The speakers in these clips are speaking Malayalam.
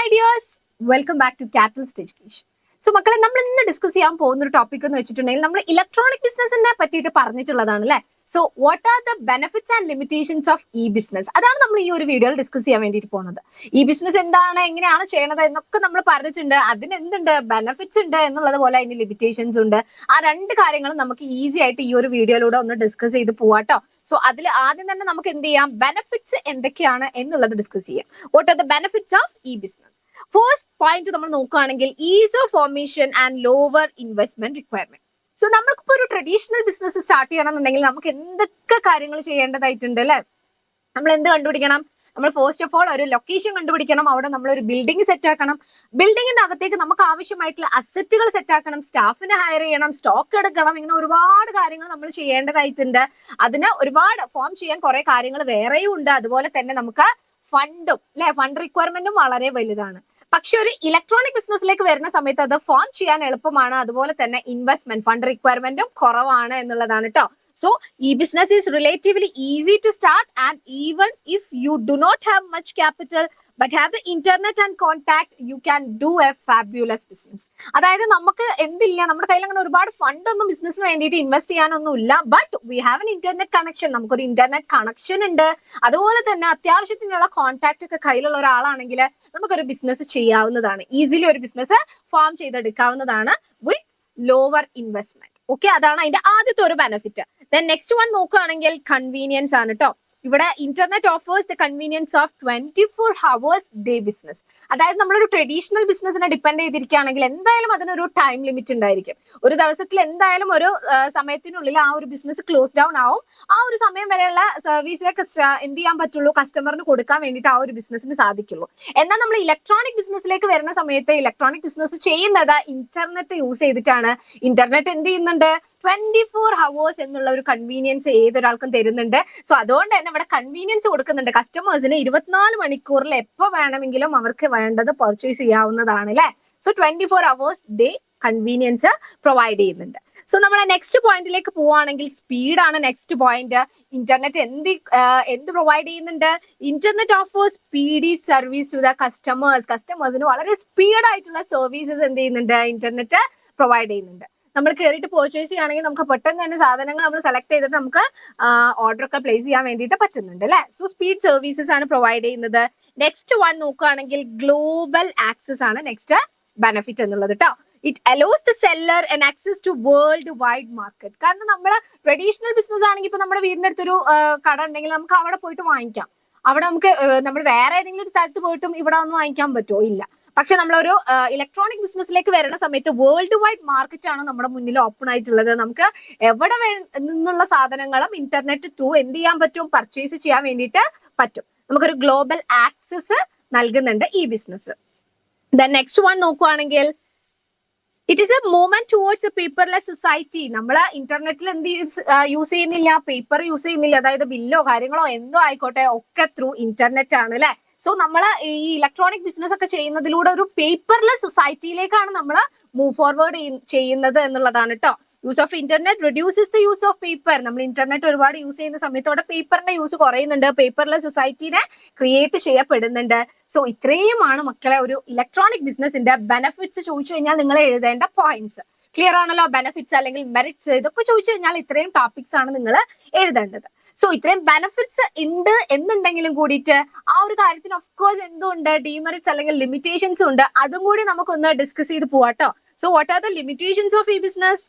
My dears, welcome back to Catalyst Education. So മക്കളെ, നമ്മൾ ഇന്ന് ഡിസ്കസ് ചെയ്യാൻ പോകുന്ന ഒരു ടോപ്പിക് എന്ന് വെച്ചിട്ടുണ്ടെങ്കിൽ നമ്മൾ ഇലക്ട്രോണിക് ബിസിനസിനെ പറ്റിയിട്ട് പറഞ്ഞിട്ടുള്ളതാണ് അല്ലെ. So what are the benefits and limitations of e business? അതാണ് നമ്മൾ ഈ ഒരു വീഡിയോയിൽ ഡിസ്കസ് ചെയ്യാൻ വേണ്ടിയിട്ട് പോകുന്നത്. ഇ ബിസിനസ് എന്താണ്, എങ്ങനെയാണ് ചെയ്യണത് എന്നൊക്കെ നമ്മൾ പറഞ്ഞിട്ടുണ്ട്. അതിന് എന്തുണ്ട്, ബെനിഫിറ്റ്സ് ഉണ്ട് എന്നുള്ളത് പോലെ അതിന് ലിമിറ്റേഷൻസ് ഉണ്ട്. ആ രണ്ട് കാര്യങ്ങളും നമുക്ക് ഈസി ആയിട്ട് ഈ ഒരു വീഡിയോയിലൂടെ ഒന്ന് ഡിസ്കസ് ചെയ്ത് പോവാട്ടോ. സോ അതിൽ ആദ്യം തന്നെ നമുക്ക് എന്ത് ചെയ്യാം, ബെനിഫിറ്റ്സ് എന്തൊക്കെയാണ് എന്നുള്ളത് ഡിസ്കസ് ചെയ്യാം. What are the benefits of e business? First point നമ്മൾ നോക്കുകയാണെങ്കിൽ ease of formation and lower investment requirement. So നമ്മൾക്കിപ്പോ ഒരു ട്രഡീഷണൽ ബിസിനസ് സ്റ്റാർട്ട് ചെയ്യണമെന്നുണ്ടെങ്കിൽ നമുക്ക് എന്തൊക്കെ കാര്യങ്ങൾ ചെയ്യേണ്ടതായിട്ടുണ്ട് അല്ലെ. നമ്മൾ എന്ത് കണ്ടുപിടിക്കണം? നമ്മൾ ഫസ്റ്റ് ഓഫ് ഓൾ ഒരു ലൊക്കേഷൻ കണ്ടുപിടിക്കണം. അവിടെ നമ്മൾ ഒരു ബിൽഡിംഗ് സെറ്റ് ആക്കണം. ബിൽഡിങ്ങിന്റെ അകത്തേക്ക് നമുക്ക് ആവശ്യമായിട്ടുള്ള അസറ്റുകൾ സെറ്റ് ആക്കണം. സ്റ്റാഫിനെ ഹയർ ചെയ്യണം, സ്റ്റോക്ക് എടുക്കണം. ഇങ്ങനെ ഒരുപാട് കാര്യങ്ങൾ നമ്മൾ ചെയ്യേണ്ടതായിട്ടുണ്ട്. അതിന് ഒരുപാട് ഫോം ചെയ്യാൻ കുറെ കാര്യങ്ങൾ വേറെയും ഉണ്ട്. അതുപോലെ തന്നെ നമുക്ക് ഫണ്ടും ഫണ്ട് റിക്വയർമെന്റും വളരെ വലുതാണ്. പക്ഷെ ഒരു ഇലക്ട്രോണിക് ബിസിനസ്സിലേക്ക് വരുന്ന സമയത്ത് അത് ഫോം ചെയ്യാൻ എളുപ്പമാണ്. അതുപോലെ തന്നെ ഇൻവെസ്റ്റ്മെന്റ് ഫണ്ട് റിക്വയർമെന്റും കുറവാണ് എന്നുള്ളതാണ് കേട്ടോ. So, e-business is relatively easy to start, and even if you do not have much capital but have the internet and contact, you can do a fabulous business. അതായത് നമുക്ക് എന്തില്ല, നമ്മുടെ കയ്യിൽ അങ്ങനെ ഒരുപാട് ഫണ്ട് ഒന്നും ബിസിനസ്സിന് വേണ്ടിയിട്ട് ഇൻവെസ്റ്റ് ചെയ്യാനൊന്നും ഇല്ല. But we have an internet connection. നമുക്കൊരു ഇന്റർനെറ്റ് കണക്ഷൻ ഉണ്ട്. അതുപോലെ തന്നെ അത്യാവശ്യത്തിനുള്ള കോൺടാക്ട് ഒക്കെ കയ്യിലുള്ള ഒരാളാണെങ്കിൽ നമുക്കൊരു ബിസിനസ് ചെയ്യാവുന്നതാണ്. ഈസിലി ഒരു ബിസിനസ് ഫോം ചെയ്തെടുക്കാവുന്നതാണ് വിത്ത് ലോവർ ഇൻവെസ്റ്റ്മെന്റ്. ഓക്കെ, അതാണ് അതിന്റെ ആദ്യത്തെ ഒരു ബെനിഫിറ്റ്. ദെൻ നെക്സ്റ്റ് വൺ നോക്കുകയാണെങ്കിൽ കൺവീനിയൻസ് ആണ് കേട്ടോ. ഇവിടെ internet offers the convenience of 24 hours day business. അതായത് നമ്മളൊരു ട്രഡീഷണൽ ബിസിനസിനെ ഡിപ്പെൻഡ് ചെയ്തിരിക്കുകയാണെങ്കിൽ എന്തായാലും അതിനൊരു ടൈം ലിമിറ്റ് ഉണ്ടായിരിക്കും. ഒരു ദിവസത്തിൽ എന്തായാലും ഒരു സമയത്തിനുള്ളിൽ ആ ഒരു ബിസിനസ് ക്ലോസ് ഡൗൺ ആവും. ആ ഒരു സമയം വരെയുള്ള സർവീസിലേക്ക് എന്ത് ചെയ്യാൻ പറ്റുള്ളൂ, കസ്റ്റമറിന് കൊടുക്കാൻ വേണ്ടിയിട്ട് ആ ഒരു ബിസിനസിന് സാധിക്കുള്ളൂ. എന്നാൽ നമ്മൾ ഇലക്ട്രോണിക് ബിസിനസ്സിലേക്ക് വരുന്ന സമയത്ത് ഇലക്ട്രോണിക് ബിസിനസ് ചെയ്യുന്നത് ഇന്റർനെറ്റ് യൂസ് ചെയ്തിട്ടാണ്. ഇന്റർനെറ്റ് എന്ത് ചെയ്യുന്നുണ്ട്, 24 hours എന്നുള്ള ഒരു കൺവീനിയൻസ് ഏതൊരാൾക്കും തരുന്നുണ്ട്. സോ അതുകൊണ്ട് തന്നെ ഇവിടെ കൺവീനിയൻസ് കൊടുക്കുന്നുണ്ട്. കസ്റ്റമേഴ്സിന് 24 മണിക്കൂറിൽ എപ്പോൾ വേണമെങ്കിലും അവർക്ക് വേണ്ടത് പർച്ചേസ് ചെയ്യാവുന്നതാണ് അല്ലെ. So 24 hours day convenience provide ചെയ്യുന്നുണ്ട്. സോ നമ്മളെ നെക്സ്റ്റ് പോയിന്റിലേക്ക് പോവുകയാണെങ്കിൽ സ്പീഡാണ് നെക്സ്റ്റ് പോയിന്റ്. ഇന്റർനെറ്റ് എന്ത് പ്രൊവൈഡ് ചെയ്യുന്നുണ്ട്? Internet offers speedy service to the customers. കസ്റ്റമേഴ്സിന് വളരെ സ്പീഡ് ആയിട്ടുള്ള സർവീസസ് എന്ത് ചെയ്യുന്നുണ്ട്, ഇന്റർനെറ്റ് പ്രൊവൈഡ് ചെയ്യുന്നുണ്ട്. നമ്മൾ കയറിയിട്ട് പർച്ചേസ് ചെയ്യുകയാണെങ്കിൽ നമുക്ക് പെട്ടെന്ന് തന്നെ സാധനങ്ങൾ നമ്മൾ സെലക്ട് ചെയ്തിട്ട് നമുക്ക് ഓർഡർ ഒക്കെ പ്ലേസ് ചെയ്യാൻ വേണ്ടിയിട്ട് പറ്റുന്നുണ്ട് അല്ലെ. സോ സ്പീഡ് സർവീസസ് ആണ് പ്രൊവൈഡ് ചെയ്യുന്നത്. നെക്സ്റ്റ് വൺ നോക്കുകയാണെങ്കിൽ ഗ്ലോബൽ ആക്സസ് ആണ് നെക്സ്റ്റ് ബെനിഫിറ്റ് എന്നുള്ളത് കേട്ടോ. It allows the seller an access to world wide market. കാരണം നമ്മൾ ട്രഡീഷണൽ ബിസിനസ് ആണെങ്കിൽ ഇപ്പൊ നമ്മുടെ വീടിന്റെ അടുത്തൊരു കട ഉണ്ടെങ്കിൽ നമുക്ക് അവിടെ പോയിട്ട് വാങ്ങിക്കാം. അവിടെ നമുക്ക് നമ്മൾ വേറെ ഏതെങ്കിലും ഒരു സ്ഥലത്ത് പോയിട്ടും ഇവിടെ ഒന്നും വാങ്ങിക്കാൻ പറ്റുമോ? ഇല്ല. പക്ഷെ നമ്മളൊരു ഇലക്ട്രോണിക് ബിസിനസ്സിലേക്ക് വരുന്ന സമയത്ത് വേൾഡ് വൈഡ് മാർക്കറ്റ് ആണ് നമ്മുടെ മുന്നിൽ ഓപ്പൺ ആയിട്ടുള്ളത്. നമുക്ക് എവിടെ നിന്നുള്ള സാധനങ്ങളും ഇന്റർനെറ്റ് ത്രൂ എന്ത് ചെയ്യാൻ പറ്റും, പർച്ചേസ് ചെയ്യാൻ വേണ്ടിയിട്ട് പറ്റും. നമുക്കൊരു ഗ്ലോബൽ ആക്സസ് നൽകുന്നുണ്ട് ഈ ബിസിനസ്. ദെൻ നെക്സ്റ്റ് വൺ നോക്കുകയാണെങ്കിൽ it is A movement towards A paperless society. നമ്മൾ ഇന്റർനെറ്റിൽ എന്ത് യൂസ് ചെയ്യുന്നില്ല, പേപ്പർ യൂസ് ചെയ്യുന്നില്ല. അതായത് ബില്ലോ കാര്യങ്ങളോ എന്തോ ആയിക്കോട്ടെ ഒക്കെ ത്രൂ ഇന്റർനെറ്റ് ആണ് അല്ലെ. സോ നമ്മൾ ഈ ഇലക്ട്രോണിക് ബിസിനസ് ഒക്കെ ചെയ്യുന്നതിലൂടെ ഒരു പേപ്പർലെസ് സൊസൈറ്റിയിലേക്കാണ് നമ്മൾ മൂവ് ഫോർവേഡ് ചെയ്യുന്നത് എന്നുള്ളതാണ് കേട്ടോ. Use of internet reduces the use of paper. നമ്മൾ ഇന്റർനെറ്റ് ഒരുപാട് യൂസ് ചെയ്യുന്ന സമയത്തോടെ പേപ്പറിന്റെ യൂസ് കുറയുന്നുണ്ട്. പേപ്പർലെസ് സൊസൈറ്റിനെ ക്രിയേറ്റ് ചെയ്യപ്പെടുന്നുണ്ട്. സോ ഇത്രയുമാണ് മക്കളെ ഒരു ഇലക്ട്രോണിക് ബിസിനസിന്റെ ബെനിഫിറ്റ്സ് ചോദിച്ചു കഴിഞ്ഞാൽ നിങ്ങൾ എഴുതേണ്ട പോയിന്റ്സ്. ക്ലിയർ ആണല്ലോ? ബെനിഫിറ്റ്സ് അല്ലെങ്കിൽ മെറിറ്റ്സ് ഇതൊക്കെ ചോദിച്ചു കഴിഞ്ഞാൽ ഇത്രയും ടോപ്പിക്സ് ആണ് നിങ്ങൾ എഴുതേണ്ടത്. സോ ഇത്രയും ബെനിഫിറ്റ്സ് ഉണ്ട് എന്നുണ്ടെങ്കിലും കൂടിയിട്ട് ആ ഒരു കാര്യത്തിന് ഓഫ് കോഴ്സ് എന്തുണ്ട്, ഡിമെറിറ്റ്സ് അല്ലെങ്കിൽ ലിമിറ്റേഷൻസ് ഉണ്ട്. അതും കൂടി നമുക്കൊന്ന് ഡിസ്കസ് ചെയ്ത് പോവാട്ടോ. So what are the limitations of e business?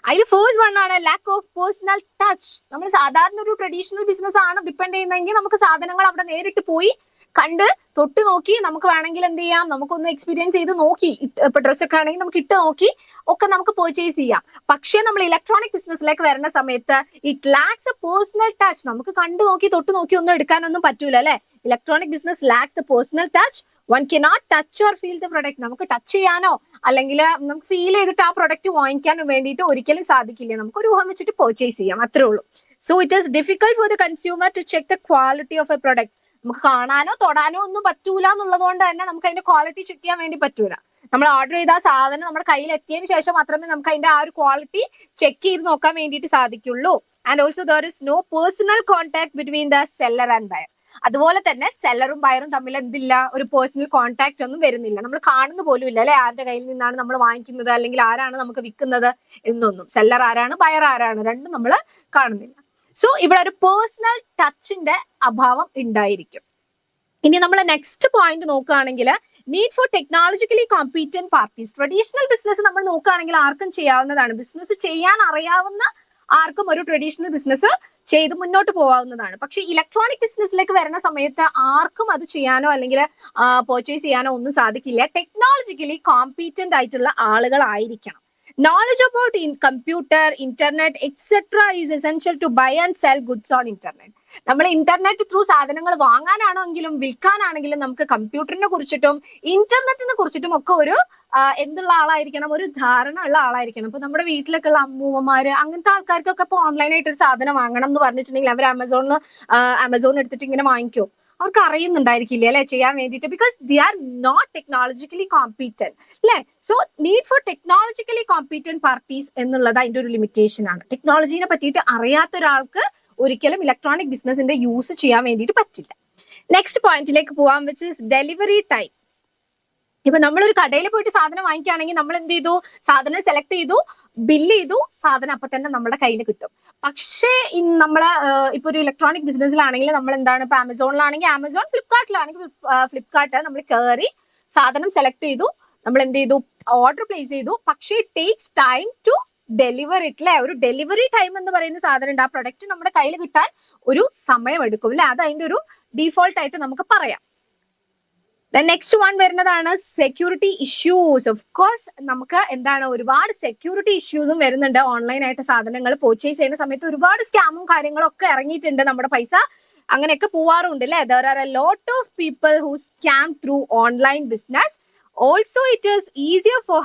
അതിൽ ഫസ്റ്റ് വൺ ആണ് ലാക്ക് ഓഫ് പേഴ്സണൽ ടച്ച്. നമ്മൾ സാധാരണ ഒരു ട്രഡീഷണൽ ബിസിനസ് ആണ് ഡിപ്പെൻഡ് ചെയ്യുന്നതെങ്കിൽ നമുക്ക് സാധനങ്ങൾ അവിടെ നേരിട്ട് പോയി കണ്ട് തൊട്ട് നോക്കി നമുക്ക് വേണമെങ്കിൽ എന്ത് ചെയ്യാം, നമുക്കൊന്ന് എക്സ്പീരിയൻസ് ചെയ്ത് നോക്കി, ഇപ്പൊ ഡ്രസ്സൊക്കെ ആണെങ്കിൽ നമുക്ക് ഇട്ട് നോക്കി ഒക്കെ നമുക്ക് പർച്ചേസ് ചെയ്യാം. പക്ഷെ നമ്മൾ ഇലക്ട്രോണിക് ബിസിനസ്സിലേക്ക് വരുന്ന സമയത്ത് it lakhs A personal touch. നമുക്ക് കണ്ടു നോക്കി തൊട്ട് നോക്കി ഒന്നും എടുക്കാനൊന്നും പറ്റൂല അല്ലെ. Electronic business lacks the personal touch. One cannot touch or feel the product. നമുക്ക് ടച്ച് ചെയ്യാനോ അല്ലെങ്കിൽ നമുക്ക് ഫീൽ ചെയ്തിട്ട് ആ പ്രൊഡക്റ്റ് വാങ്ങിക്കാനോ വേണ്ടിയിട്ട് ഒരിക്കലും സാധിക്കില്ല. നമുക്ക് ഒരു ഊഹം വെച്ചിട്ട് പർച്ചേസ് ചെയ്യാം, അത്രേ ഉള്ളൂ. So it is difficult for the consumer to check the quality of a product. നമുക്ക് കാണാനോ തൊടാനോ ഒന്നും പറ്റൂല എന്നുള്ളത് കൊണ്ട് തന്നെ നമുക്ക് അതിന്റെ ക്വാളിറ്റി ചെക്ക് ചെയ്യാൻ വേണ്ടി പറ്റൂല. നമ്മൾ ഓർഡർ ചെയ്ത ആ സാധനം നമ്മുടെ കയ്യിൽ എത്തിയതിനു ശേഷം മാത്രമേ നമുക്ക് അതിന്റെ ആ ഒരു ക്വാളിറ്റി ചെക്ക് ചെയ്ത് നോക്കാൻ വേണ്ടിയിട്ട് സാധിക്കുള്ളൂ. And also there is no personal contact between the seller and buyer. അതുപോലെ തന്നെ സെല്ലറും ബയറും തമ്മിൽ എന്തില്ല, ഒരു പേഴ്സണൽ കോൺടാക്ട് ഒന്നും വരുന്നില്ല. നമ്മൾ കാണുന്ന പോലും ഇല്ല അല്ലെ, ആരുടെ കയ്യിൽ നിന്നാണ് നമ്മൾ വാങ്ങിക്കുന്നത് അല്ലെങ്കിൽ ആരാണ് നമുക്ക് വിൽക്കുന്നത് എന്നൊന്നും. സെല്ലർ ആരാണ്, ബയർ ആരാണ്, രണ്ടും നമ്മൾ കാണുന്നില്ല. സോ ഇവിടെ ഒരു പേഴ്സണൽ ടച്ചിന്റെ അഭാവം ഉണ്ടായിരിക്കും. ഇനി നമ്മൾ നെക്സ്റ്റ് പോയിന്റ് നോക്കുകയാണെങ്കിൽ need for technologically competent parties. Traditional business നമ്മൾ നോക്കുകയാണെങ്കിൽ ആർക്കും ചെയ്യാവുന്നതാണ്. ബിസിനസ് ചെയ്യാൻ അറിയാവുന്ന ആർക്കും ഒരു ട്രഡീഷണൽ ബിസിനസ് ചെയ്ത് മുന്നോട്ട് പോകാവുന്നതാണ്. പക്ഷെ ഇലക്ട്രോണിക് ബിസിനസ്സിലേക്ക് വരുന്ന സമയത്ത് ആർക്കും അത് ചെയ്യാനോ അല്ലെങ്കിൽ പർച്ചേസ് ചെയ്യാനോ ഒന്നും സാധിക്കില്ല. ടെക്നോളജിക്കലി കോമ്പീറ്റന്റ് ആയിട്ടുള്ള ആളുകളായിരിക്കണം. Knowledge about computer, internet, etc. is essential to buy and sell goods on internet. നമ്മൾ ഇന്റർനെറ്റ് ത്രൂ സാധനങ്ങൾ വാങ്ങാനാണെങ്കിലും വിൽക്കാനാണെങ്കിലും നമുക്ക് കമ്പ്യൂട്ടറിനെ കുറിച്ചിട്ടും ഇന്റർനെറ്റിനെ കുറിച്ചിട്ടും ഒക്കെ ഒരു എന്തുള്ള ആളായിരിക്കണം, ഒരു ധാരണ ഉള്ള ആളായിരിക്കണം. ഇപ്പൊ നമ്മുടെ വീട്ടിലൊക്കെ ഉള്ള അമ്മൂമ്മമാര് അങ്ങനത്തെ ആൾക്കാർക്കൊക്കെ ഇപ്പൊ ഓൺലൈനായിട്ട് ഒരു സാധനം വാങ്ങണം എന്ന് പറഞ്ഞിട്ടുണ്ടെങ്കിൽ അവർ ആമസോൺ എടുത്തിട്ട് ഇങ്ങനെ വാങ്ങിക്കും. അവർക്ക് അറിയുന്നുണ്ടായിരിക്കില്ല അല്ലെ ചെയ്യാൻ വേണ്ടിയിട്ട്, because they are not technologically competent അല്ലെ. So need for technologically competent parties എന്നുള്ളത് അതിന്റെ ഒരു ലിമിറ്റേഷൻ ആണ്. ടെക്നോളജിനെ പറ്റിയിട്ട് അറിയാത്ത ഒരാൾക്ക് ഒരിക്കലും ഇലക്ട്രോണിക് ബിസിനസിന്റെ യൂസ് ചെയ്യാൻ വേണ്ടിയിട്ട് പറ്റില്ല. നെക്സ്റ്റ് പോയിന്റിലേക്ക് പോവാം, വിച്ച് ഇസ് ഡെലിവറി ടൈം. ഇപ്പൊ നമ്മളൊരു കടയിൽ പോയിട്ട് സാധനം വാങ്ങിക്കുകയാണെങ്കിൽ നമ്മൾ എന്ത് ചെയ്തു, സാധനം സെലക്ട് ചെയ്തു, ബില്ല് ചെയ്തു, സാധനം അപ്പൊ തന്നെ നമ്മുടെ കയ്യിൽ കിട്ടും. പക്ഷേ നമ്മള് ഇപ്പൊ ഒരു ഇലക്ട്രോണിക് ബിസിനസ്സിലാണെങ്കിൽ നമ്മൾ എന്താണ്, ഇപ്പൊ ആമസോണിലാണെങ്കിൽ ആമസോൺ, ഫ്ലിപ്കാർട്ടിലാണെങ്കിൽ ഫ്ലിപ്കാർട്ട്, നമ്മൾ കയറി സാധനം സെലക്ട് ചെയ്തു, നമ്മൾ എന്ത് ചെയ്തു, ഓർഡർ പ്ലേസ് ചെയ്തു. പക്ഷേ it takes time to deliver it അല്ലെ. ഒരു ഡെലിവറി ടൈം എന്ന് പറയുന്ന സാധനം ഉണ്ട്. ആ പ്രൊഡക്റ്റ് നമ്മുടെ കയ്യിൽ കിട്ടാൻ ഒരു സമയം എടുക്കും അല്ലെ. അത് അതിന്റെ ഒരു ഡീഫോൾട്ട് ആയിട്ട് നമുക്ക് പറയാം. നെക്സ്റ്റ് വൺ വരുന്നതാണ് സെക്യൂരിറ്റി ഇഷ്യൂസ്. ഓഫ് കോഴ്സ് നമുക്ക് എന്താണ്, ഒരുപാട് സെക്യൂരിറ്റി ഇഷ്യൂസും വരുന്നുണ്ട്. ഓൺലൈനായിട്ട് സാധനങ്ങൾ പർച്ചേസ് ചെയ്യുന്ന സമയത്ത് ഒരുപാട് സ്കാമും കാര്യങ്ങളും ഒക്കെ ഇറങ്ങിയിട്ടുണ്ട്. നമ്മുടെ പൈസ അങ്ങനെയൊക്കെ പോവാറുണ്ട് അല്ലെ. There are a lot of people who scam through online business. Also it is easier for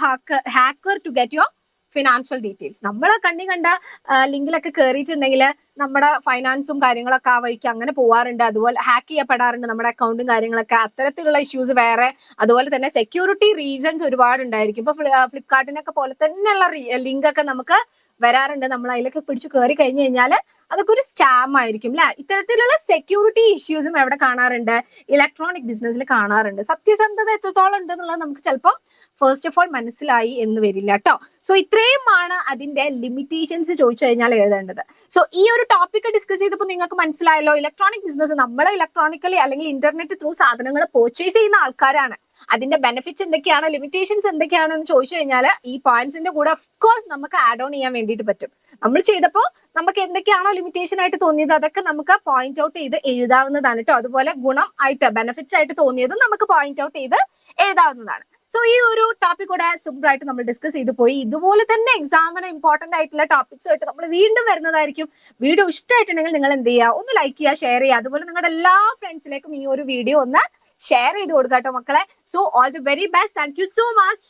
hacker to get your financial details. നമ്മൾ കണ്ട ലിങ്കിലൊക്കെ കയറിയിട്ടുണ്ടെങ്കിൽ നമ്മുടെ ഫൈനാൻസും കാര്യങ്ങളൊക്കെ ആ വഴിക്ക് അങ്ങനെ പോവാറുണ്ട്. അതുപോലെ ഹാക്ക് ചെയ്യപ്പെടാറുണ്ട് നമ്മുടെ അക്കൗണ്ടും കാര്യങ്ങളൊക്കെ. അത്തരത്തിലുള്ള ഇഷ്യൂസ് വേറെ. അതുപോലെ തന്നെ സെക്യൂരിറ്റി റീസൺസ് ഒരുപാട് ഉണ്ടായിരിക്കും. ഇപ്പൊ ഫ്ലിപ്കാർട്ടിനൊക്കെ പോലെ തന്നെയുള്ള ലിങ്ക് ഒക്കെ നമുക്ക് വരാറുണ്ട്. നമ്മൾ അതിലൊക്കെ പിടിച്ച് കയറി കഴിഞ്ഞു കഴിഞ്ഞാൽ അതൊക്കെ ഒരു സ്കാം ആയിരിക്കും അല്ലെ. ഇത്തരത്തിലുള്ള സെക്യൂരിറ്റി ഇഷ്യൂസും എവിടെ കാണാറുണ്ട്, ഇലക്ട്രോണിക് ബിസിനസ്സിൽ കാണാറുണ്ട്. സത്യസന്ധത എത്രത്തോളം ഉണ്ട് എന്നുള്ളത് നമുക്ക് ചിലപ്പോൾ ഫസ്റ്റ് ഓഫ് ഓൾ മനസ്സിലായി എന്ന് വരില്ല കേട്ടോ. സോ ഇത്രയുമാണ് അതിന്റെ ലിമിറ്റേഷൻസ് ചോദിച്ചു കഴിഞ്ഞാൽ എഴുതേണ്ടത്. സോ ഈ ഒരു ടോപ്പിക് ഡിസ്കസ് ചെയ്തപ്പോൾ നിങ്ങൾക്ക് മനസ്സിലായല്ലോ, ഇലക്ട്രോണിക് ബിസിനസ് നമ്മൾ ഇലക്ട്രോണിക്കലി അല്ലെങ്കിൽ ഇന്റർനെറ്റ് ത്രൂ സാധനങ്ങൾ പർച്ചേസ് ചെയ്യുന്ന ആൾക്കാരാണ്. അതിന്റെ ബെനിഫിറ്റ്സ് എന്തൊക്കെയാണ്, ലിമിറ്റേഷൻസ് എന്തൊക്കെയാണെന്ന് ചോദിച്ചു കഴിഞ്ഞാൽ ഈ പോയിന്റ്സിന്റെ കൂടെ ഓഫ്കോഴ്സ് നമുക്ക് ആഡ് ഓൺ ചെയ്യാൻ വേണ്ടിയിട്ട് പറ്റും. നമ്മൾ ചെയ്തപ്പോൾ നമുക്ക് എന്തൊക്കെയാണോ ലിമിറ്റേഷൻ ആയിട്ട് തോന്നിയത് അതൊക്കെ നമുക്ക് പോയിന്റ് ഔട്ട് ചെയ്ത് എഴുതാവുന്നതാണ് കേട്ടോ. അതുപോലെ ഗുണം ആയിട്ട് ബെനിഫിറ്റ്സ് ആയിട്ട് തോന്നിയതും നമുക്ക് പോയിന്റ് ഔട്ട് ചെയ്ത് എഴുതാവുന്നതാണ്. സോ ഈ ഒരു ടോപ്പിക് കൂടെ സിമ്പിൾ ആയിട്ട് നമ്മൾ ഡിസ്കസ് ചെയ്ത് പോയി. ഇതുപോലെ തന്നെ എക്സാമിന് ഇമ്പോർട്ടന്റ് ആയിട്ടുള്ള ടോപ്പിക്സ് ആയിട്ട് നമ്മൾ വീണ്ടും വരുന്നതായിരിക്കും. വീഡിയോ ഇഷ്ടമായിട്ടുണ്ടെങ്കിൽ നിങ്ങൾ എന്ത് ചെയ്യുക, ഒന്ന് ലൈക്ക് ചെയ്യുക, ഷെയർ ചെയ്യുക. അതുപോലെ നിങ്ങളുടെ എല്ലാ ഫ്രണ്ട്സിലേക്കും ഈ ഒരു വീഡിയോ ഒന്ന് ഷെയർ ചെയ്ത് കൊടുക്കുക കേട്ടോ മക്കളെ. So all the very best. Thank you so much.